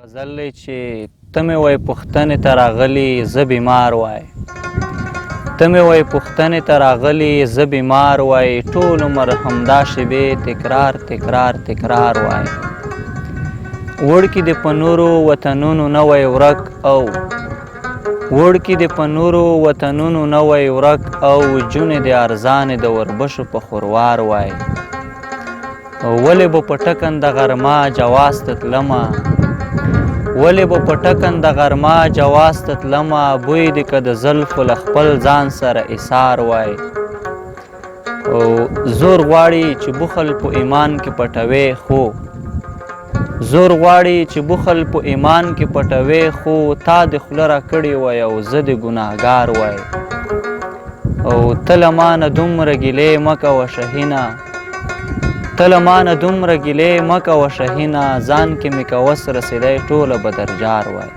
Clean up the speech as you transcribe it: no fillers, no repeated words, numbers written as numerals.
غزل دی چې ته مې وایې پوښتنې ته راغلي زه بیمار وای ته مې وایې پوښتنې ته راغلي زه بیمار وای ټول عمر همدا شیبې تکرار تکرار تکرار وای وړکي دې په نورو وطنونو نه وای ورک او وړکي دې په نورو وطنونو نه وای ورک او جونې دې ارزانې د وربشو په خوروار وای ولې به په ټکنده غرمه جواز ته تلمه ولې به په ټکنده غرمه جواز ته تلمه بوی دې که د زلفو له خپل ځان سره ایثار وای زور غواړي چې بخل په ایمان کې پټوي خو زور غواړي چې بخل په ایمان کې پټوي خو تا د خوله راکړې وای او زه د ګناهګار وای او ته له مانه دومره ګیلې مه کوه شهینه ته له مانه دومره ګیلې مه کوه شهینه ځان کې مې که وس رسېدی ټوله به درجار وای